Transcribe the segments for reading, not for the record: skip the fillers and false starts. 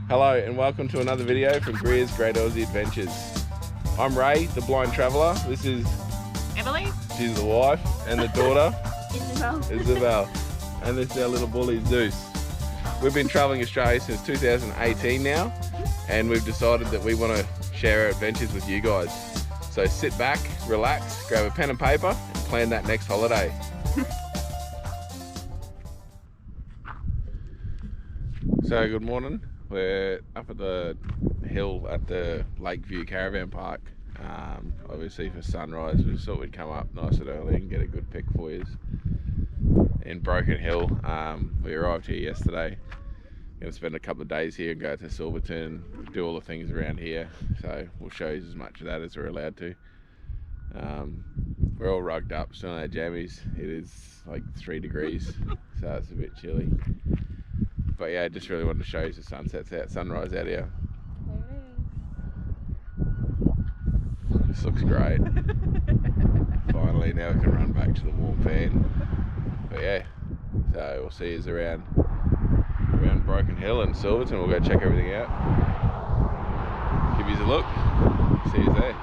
Hello and welcome to another video from Greer's Great Aussie Adventures. I'm Ray, the blind traveller. This is Emily. She's the wife and the daughter Isabel. And this is our little bully Zeus. We've been travelling Australia since 2018 now, and we've decided that we want to share our adventures with you guys. So sit back, relax, grab a pen and paper and plan that next holiday. So good morning. We're up at the hill at the Lakeview Caravan Park. Obviously for sunrise, we just thought we'd come up nice and early and get a good pic for you in Broken Hill. We arrived here yesterday. Going to spend a couple of days here and go to Silverton, do all the things around here. So we'll show you as much of that as we're allowed to. We're all rugged up, still in our jammies. It is like 3 degrees, so it's a bit chilly. But yeah, I just really wanted to show you the sunsets out, sunrise out here. This looks great. Finally, now we can run back to the warm fan. But yeah, so we'll see you around Broken Hill and Silverton. We'll go check everything out. Give you a look. See you there.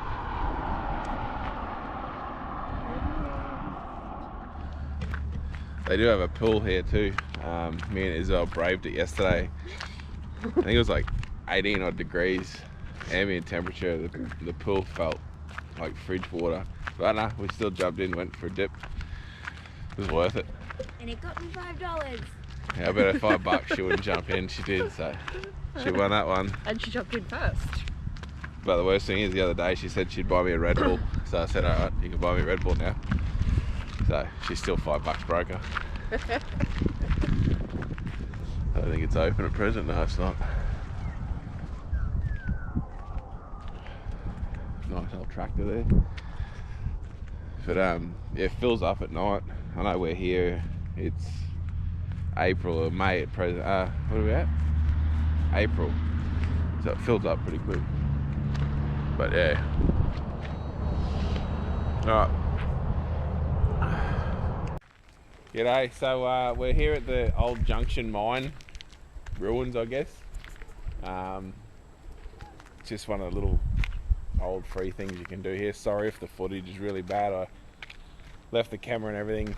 They do have a pool here too. Me and Isabel braved it yesterday. I think it was like 18 odd degrees ambient temperature. The pool felt like fridge water, but no, we still jumped in, went for a dip. It was worth it. And it got me $5. Yeah, I bet her $5 she wouldn't jump in. She did, so she won that one. And she jumped in first. But the worst thing is, the other day she said she'd buy me a Red Bull, so I said, alright, you can buy me a Red Bull now. So she's still $5 broke her. I don't think it's open at present. No, it's not. Nice old tractor there. But yeah, it fills up at night. I know we're here. It's April or May at present. What are we at? April. So it fills up pretty quick. But yeah. Alright. G'day, so we're here at the old Junction mine ruins, I guess. Just one of the little old free things you can do here. Sorry if the footage is really bad. I left the camera and everything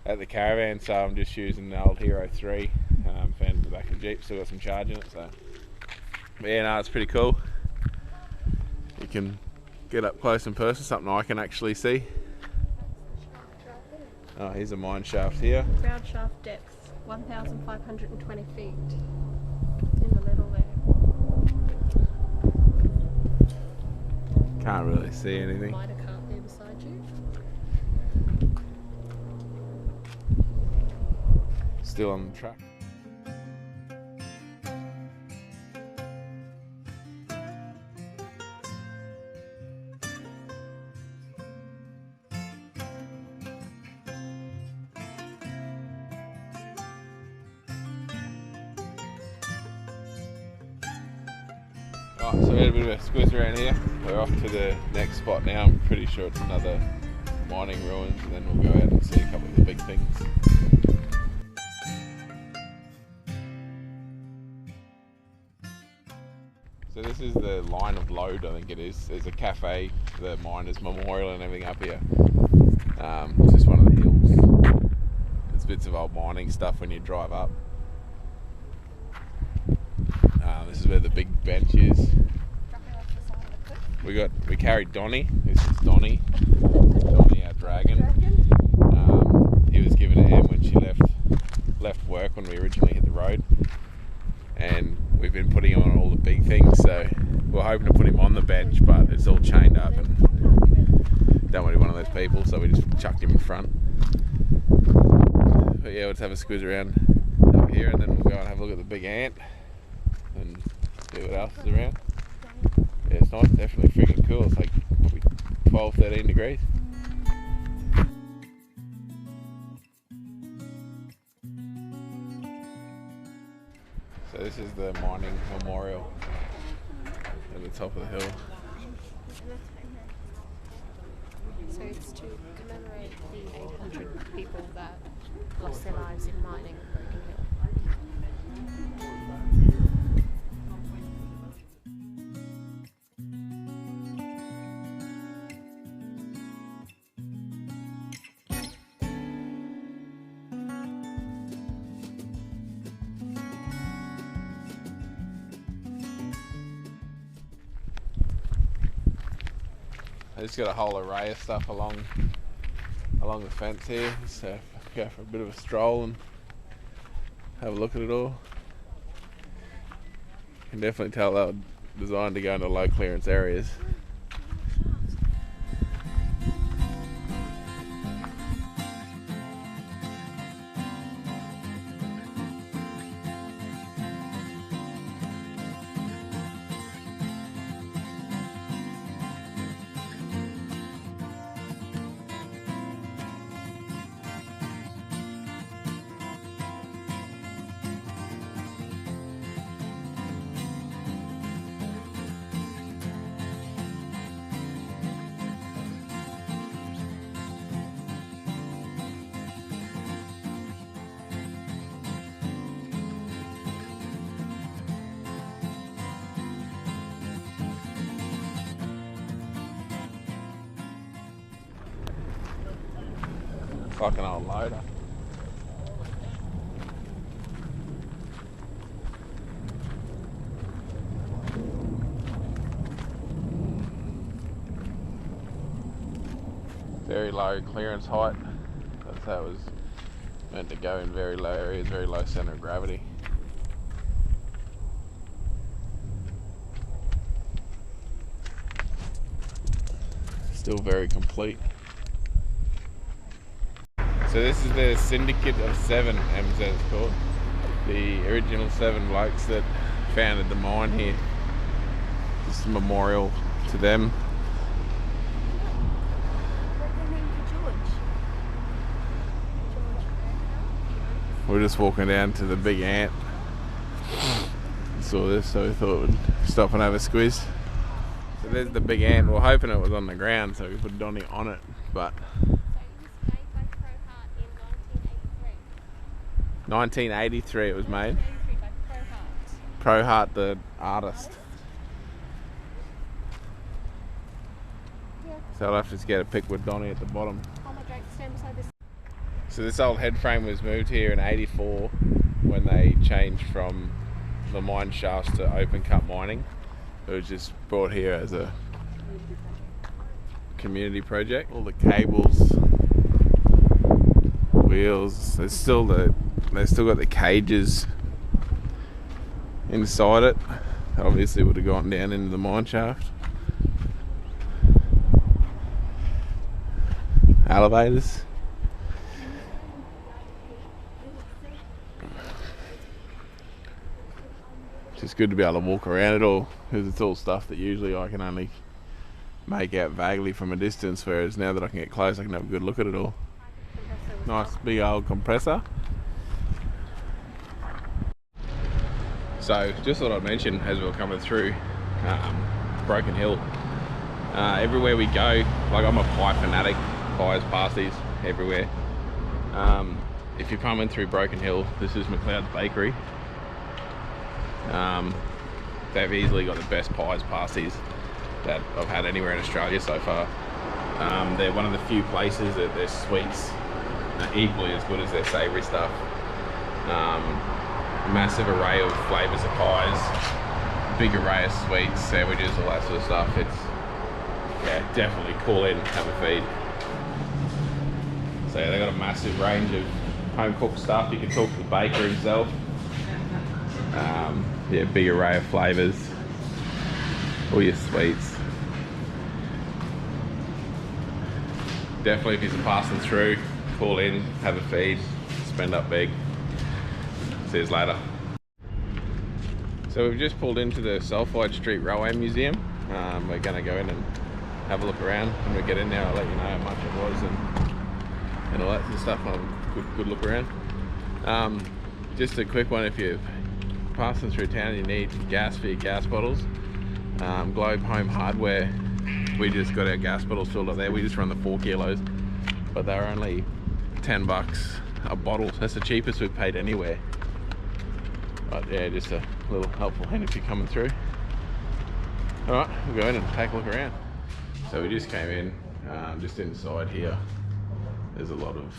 at the Caravan, so I'm just using the old Hero 3. Found it in the back of the Jeep, still got some charge in it. So, but yeah, no, it's pretty cool. You can get up close and personal, something I can actually see. Oh, here's a mine shaft here. Ground shaft depth, 1,520 feet. In the middle there. Can't really see anything. Miner cart there beside you. Still on the track. Right, so we had a bit of a squiz around here. We're off to the next spot now. I'm pretty sure it's another mining ruins, and then we'll go out and see a couple of the big things. So this is the line of load, I think it is. There's a cafe, the miners' memorial and everything up here. It's just one of the hills. There's bits of old mining stuff when you drive up. This is where the big bench is. We carried Donnie. This is Donnie, our dragon. He was given to Em when she left work when we originally hit the road, and we've been putting him on all the big things. So we're hoping to put him on the bench, but it's all chained up, and don't want to be one of those people, so we just chucked him in front. But yeah, let's have a squiz around up here, and then we'll go and have a look at the big ant and see what else is around. Yeah, it's nice, definitely freaking cool. It's like probably 12, 13 degrees. So this is the mining memorial at the top of the hill. So it's to commemorate the 800 people that lost their lives in mining at Broken Hill. I just got a whole array of stuff along the fence here, so go for a bit of a stroll and have a look at it all. You can definitely tell they were designed to go into low clearance areas. Fucking old loader. Very low clearance height. That's how it was meant to go in very low areas, very low centre of gravity. Still very complete. So this is the Syndicate of 7, as it's called. The original 7 blokes that founded the mine here. Just a memorial to them. We're just walking down to the Big Ant. Saw this, so we thought we'd stop and have a squeeze. So there's the Big Ant. We're hoping it was on the ground, so we put Donnie on it, but 1983 it was made. Pro Hart, the artist. So I'll have to just get a pic with Donnie at the bottom. So this old head frame was moved here in '84 when they changed from the mine shafts to open cut mining. It was just brought here as a community project. All the cables, wheels, they've still got the cages inside it. Obviously would have gone down into the mine shaft. Elevators. It's just good to be able to walk around it all, because it's all stuff that usually I can only make out vaguely from a distance, whereas now that I can get close I can have a good look at it all. Nice big old compressor. So just thought I'd mention as we were coming through Broken Hill, everywhere we go, like I'm a pie fanatic, pies, pasties, everywhere. If you're coming through Broken Hill, this is McLeods Bakery. They've easily got the best pies, pasties that I've had anywhere in Australia so far. They're one of the few places that their sweets are equally as good as their savoury stuff. Massive array of flavours of pies, big array of sweets, sandwiches, all that sort of stuff. It's, yeah, definitely call in, have a feed. So yeah, they've got a massive range of home cooked stuff. You can talk to the baker himself. Yeah, big array of flavours, all your sweets. Definitely if you're passing through, call in, have a feed, spend up big. See you later. So we've just pulled into the Sulphide Street Railway Museum. We're going to go in and have a look around. When we get in there, I'll let you know how much it was and all that sort of stuff. I'll have a good look around. Just a quick one, if you're passing through town and you need gas for your gas bottles, Globe Home Hardware, we just got our gas bottles filled up there. We just run the 4 kilos, but they're only $10 a bottle. That's the cheapest we've paid anywhere. But yeah, just a little helpful hint if you're coming through. Alright, we'll go in and take a look around. So we just came in, just inside here there's a lot of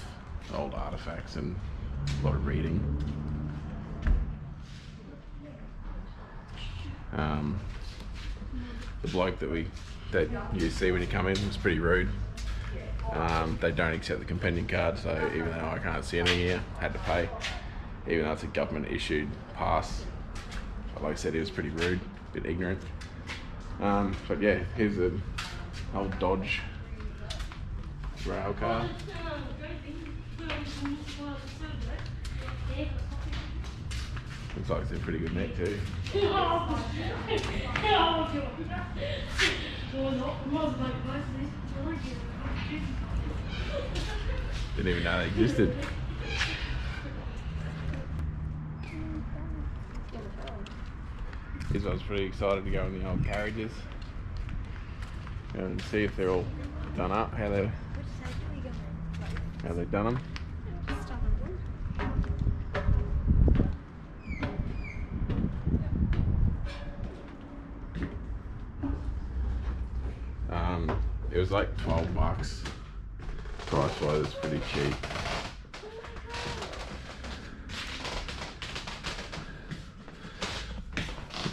old artifacts and a lot of reading. the bloke that you see when you come in was pretty rude. They don't accept the companion card, so even though I can't see anything here, I had to pay, even though it's a government issued pass. But like I said, he was pretty rude, a bit ignorant. But yeah, here's an old Dodge rail car. Looks like it's in pretty good nick too. Didn't even know they existed. This one's pretty excited to go in the old carriages and see if they're all done up, how they've done them. It was like $12. Price wise, it's pretty cheap.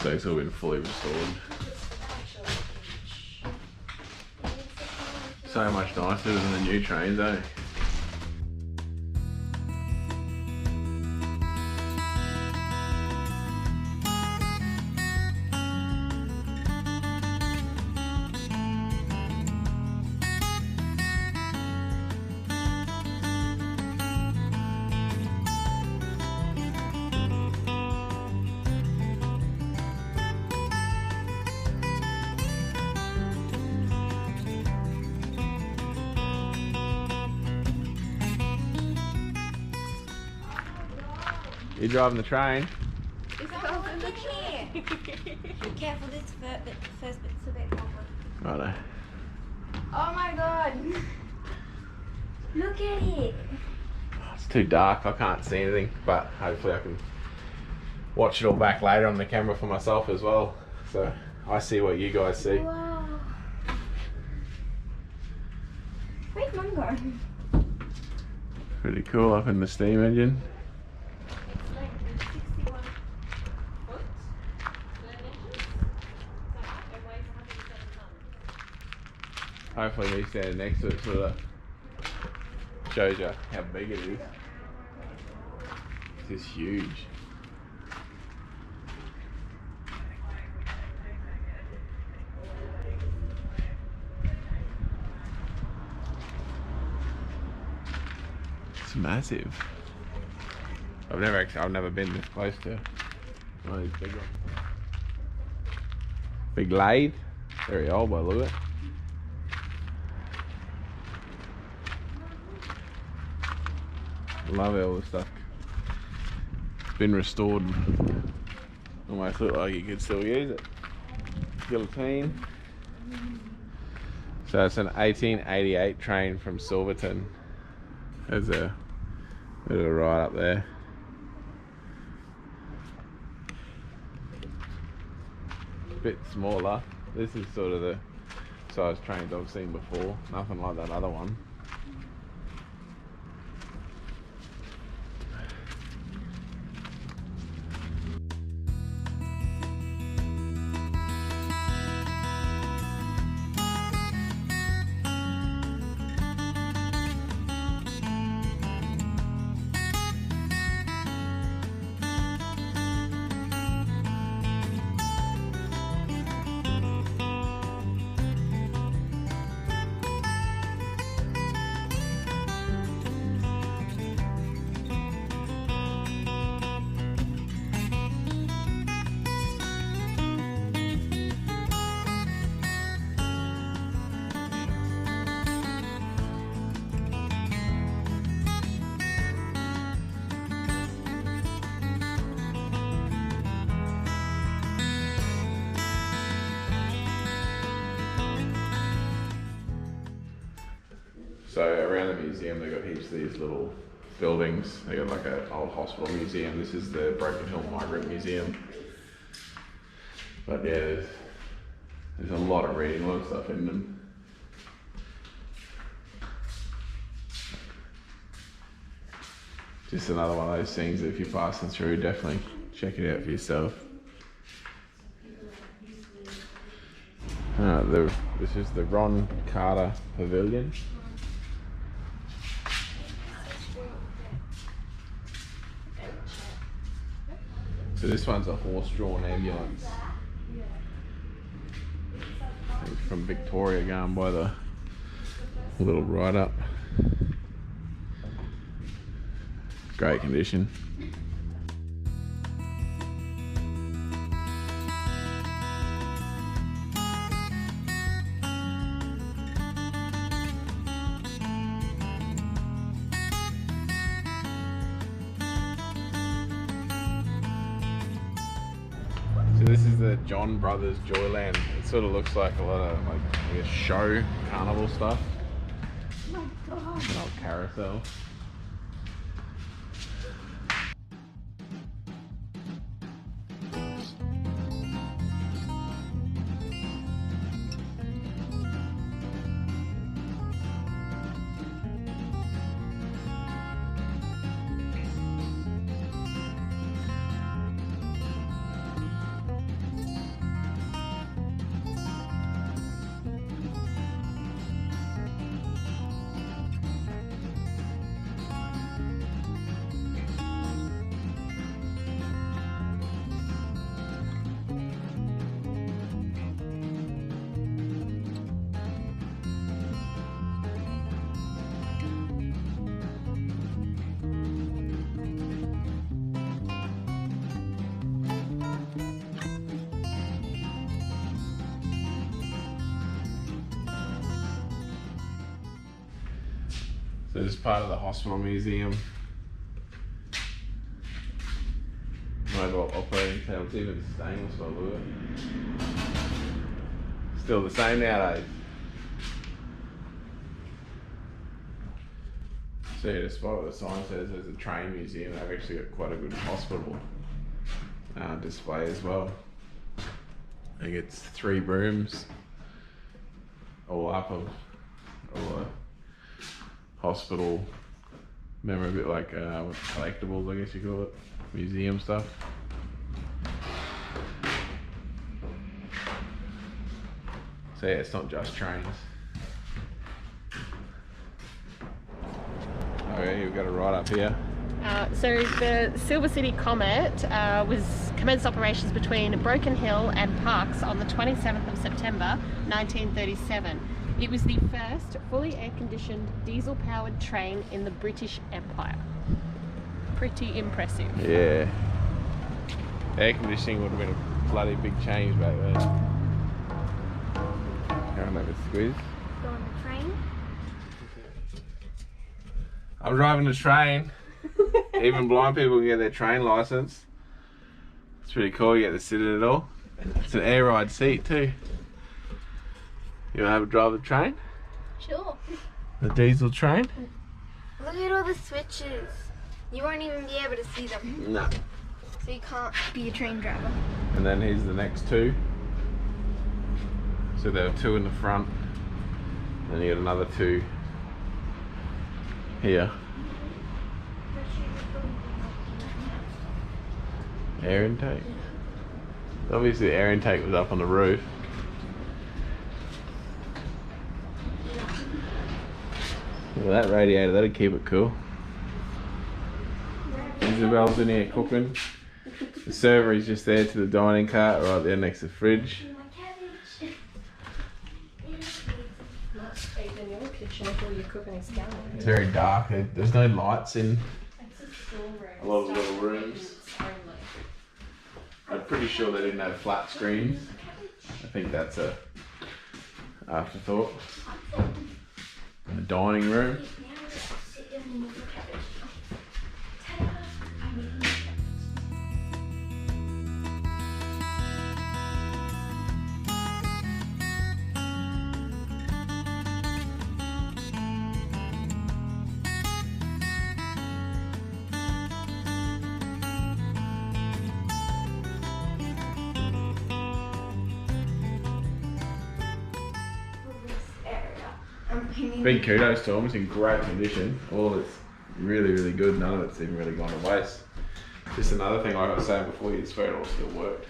So it's all been fully restored. So much nicer than the new trains, eh? You're driving the train. Oh, look here. Be careful, this first bit's a bit awkward. Righto. Oh my god. Look at it. It's too dark, I can't see anything, but hopefully I can watch it all back later on the camera for myself as well. So I see what you guys see. Wow. Where'd Mum go? Pretty cool up in the steam engine. Hopefully me standing next to it sort of shows you how big it is. This is huge. It's massive. I've never been this close to one of these big ones. Big lathe. Very old by the look of it. Love all this stuff. It's been restored. Almost look like you could still use it. Guillotine. So it's an 1888 train from Silverton. There's a bit of a ride up there. Bit smaller. This is sort of the size trains I've seen before. Nothing like that other one. So around the museum they've got heaps of these little buildings. They got like an old hospital museum. This is the Broken Hill Migrant Museum. But yeah, there's a lot of reading, a lot of stuff in them. Just another one of those things that if you're passing through, definitely check it out for yourself. This is the Ron Carter Pavilion. So this one's a horse-drawn ambulance. I think from Victoria, going by the little write-up. Great condition. So this is the John Brothers Joyland. It sort of looks like a lot of I guess show carnival stuff. Oh my god. An old carousel. So this is part of the hospital museum. Mobile operating table, it's even stainless by the look of it. Still the same nowadays. So yeah, despite what the sign says, there's a train museum. They've actually got quite a good hospital display as well. I think it's 3 rooms, all up of all the hospital memorabilia, like collectibles, I guess you call it, museum stuff. So yeah, it's not just trains. Okay, we've got it right up here. So the Silver City Comet was commenced operations between Broken Hill and Parkes on the 27th of September 1937. It was the first fully air-conditioned diesel-powered train in the British Empire. Pretty impressive. Yeah. Air conditioning would have been a bloody big change back then. Can't have a squeeze. Go on the train. I'm driving the train. Even blind people can get their train license. It's pretty cool, you get to sit in it all. It's an air ride seat too. You want to have a drive the train? Sure. The diesel train? Look at all the switches. You won't even be able to see them. No. So you can't be a train driver. And then here's the next 2. So there are 2 in the front. Then you got another 2 here. Air intake. Obviously the air intake was up on the roof. Well, that radiator, that'd keep it cool. Isabel's in here cooking. The server is just there to the dining cart, right there next to the fridge. In your kitchen if all your cooking is going. It's very dark. There's no lights in a lot of little rooms. I'm pretty sure they didn't have flat screens. I think that's a afterthought. The dining room. Big kudos to them, it's in great condition. All of it's really, really good. None of it's even really gone to waste. Just another thing, like I was saying before, you swear it all still worked.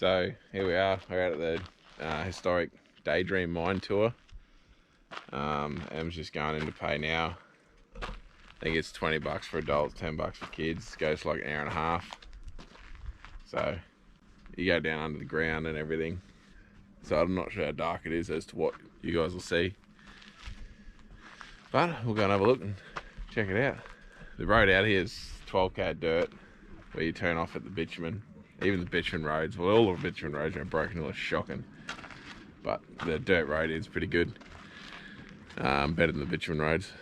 So here we are, we're out at the historic DayDream Mine tour. Em's just going in to pay now. I think it's $20 for adults, $10 for kids. Goes for like an hour and a half. So you go down under the ground and everything. So I'm not sure how dark it is as to what you guys will see. But we'll go and have a look and check it out. The road out here is 12k dirt, where you turn off at the bitumen. Even the bitumen roads, well, all the bitumen roads are Broken Hill, are shocking. But the dirt road is pretty good. Better than the bitumen roads.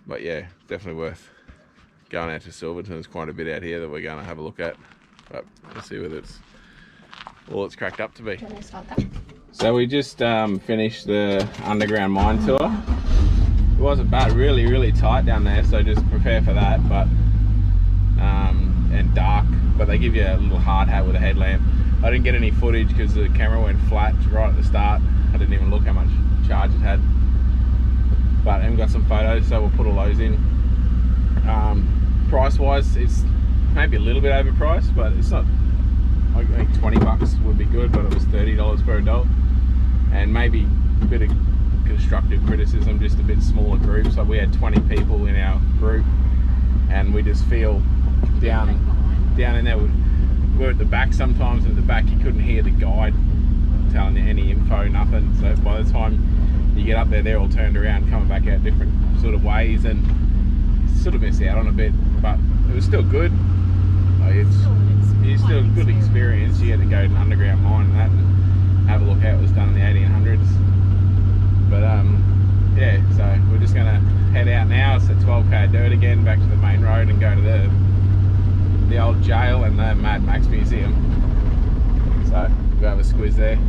But yeah, definitely worth going out to Silverton. There's quite a bit out here that we're going to have a look at. But we'll see whether it's all it's cracked up to be. So we just finished the underground mine tour. It wasn't bad, really tight down there, so just prepare for that. But and dark, but they give you a little hard hat with a headlamp. I didn't get any footage because the camera went flat right at the start. I didn't even look how much charge it had. But I've got some photos, so we'll put all those in. Price wise, it's maybe a little bit overpriced, but it's not. I think $20 would be good, but it was $30 per adult. And maybe a bit of constructive criticism, just a bit smaller groups. Like we had 20 people in our group, and we just feel down in there. We're at the back sometimes, and at the back you couldn't hear the guide telling you any info, nothing. So by the time you get up there, they're all turned around, coming back out different sort of ways, and you sort of miss out on a bit. But it was still good. Like it's still a good experience. You get to go to an underground mine and that, and have a look how it was done in the 1800s. But yeah, so we're just gonna head out now. It's at 12k dirt again, back to the main road, and go to the old jail and the Mad Max Museum. So we'll have a squeeze there.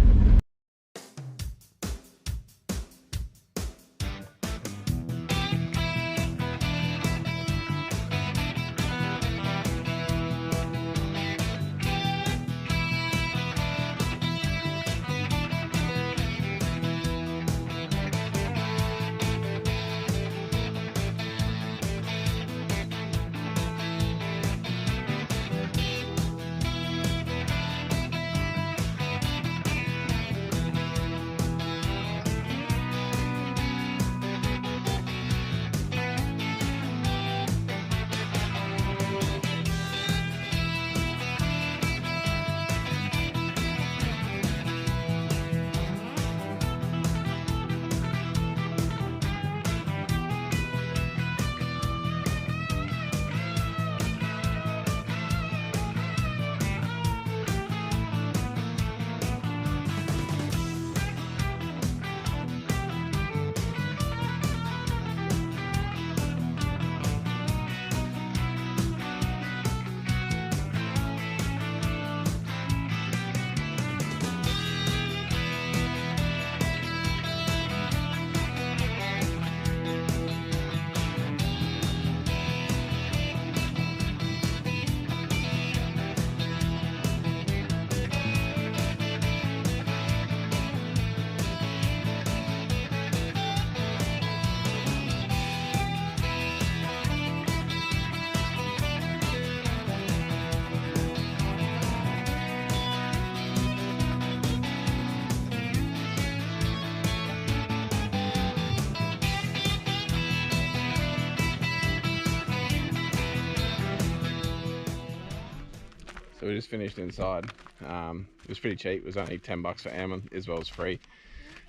So we just finished inside. It was pretty cheap. It was only $10 for Em, as well as free,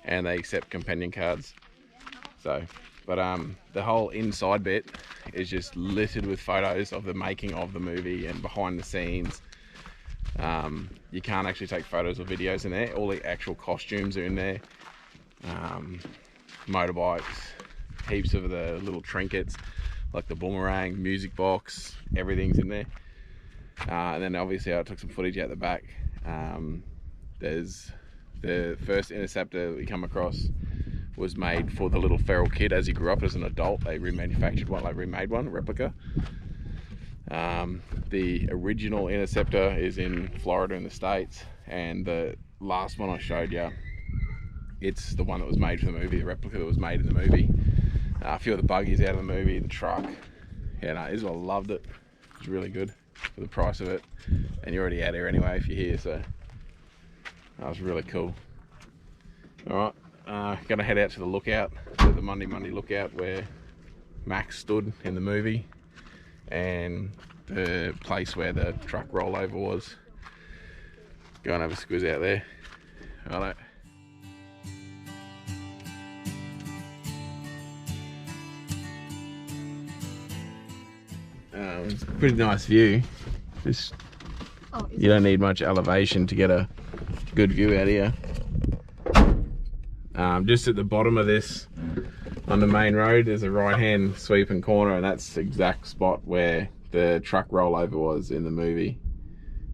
and they accept companion cards. So, but the whole inside bit is just littered with photos of the making of the movie and behind the scenes. You can't actually take photos or videos in there. All the actual costumes are in there. Motorbikes, heaps of the little trinkets, like the boomerang, music box, everything's in there. And then obviously I took some footage out the back. There's the first interceptor that we come across was made for the little feral kid as he grew up as an adult. They remanufactured one, like remade one, replica. The original interceptor is in Florida in the States, and the last one I showed you, it's the one that was made for the movie, the replica that was made in the movie. A few of the buggies out of the movie, the truck. Yeah, no, Israel loved it. It was really good for the price of it, and you're already out here anyway if you're here, so That was really cool. All right, gonna head out to the lookout, to the Monday lookout where Max stood in the movie, and the place where the truck rollover was. Go and have a squiz out there. Righto. It's a pretty nice view. Just, you don't need much elevation to get a good view out here. Just at the bottom of this, on the main road, there's a right-hand sweeping corner, and that's the exact spot where the truck rollover was in the movie.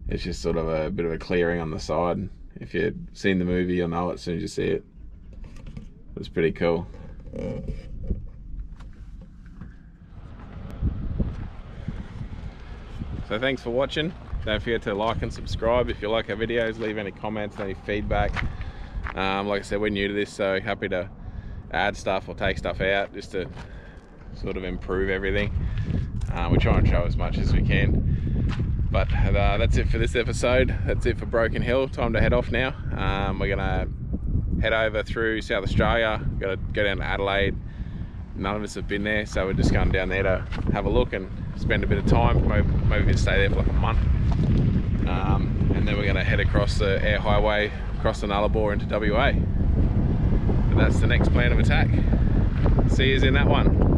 It's just sort of a bit of a clearing on the side. If you've seen the movie, you'll know it as soon as you see it. It's pretty cool. So thanks for watching. Don't forget to like and subscribe if you like our videos. Leave any comments, any feedback. Like I said, we're new to this, so happy to add stuff or take stuff out just to sort of improve everything. We try and show as much as we can. But that's it for this episode. That's it for Broken Hill. Time to head off now. We're gonna head over through South Australia. Gotta go down to Adelaide. None of us have been there, so we're just going down there to have a look and spend a bit of time. Maybe we'll stay there for like a month. And then we're gonna head across the air highway, across the Nullarbor into WA. But that's the next plan of attack. See you in that one.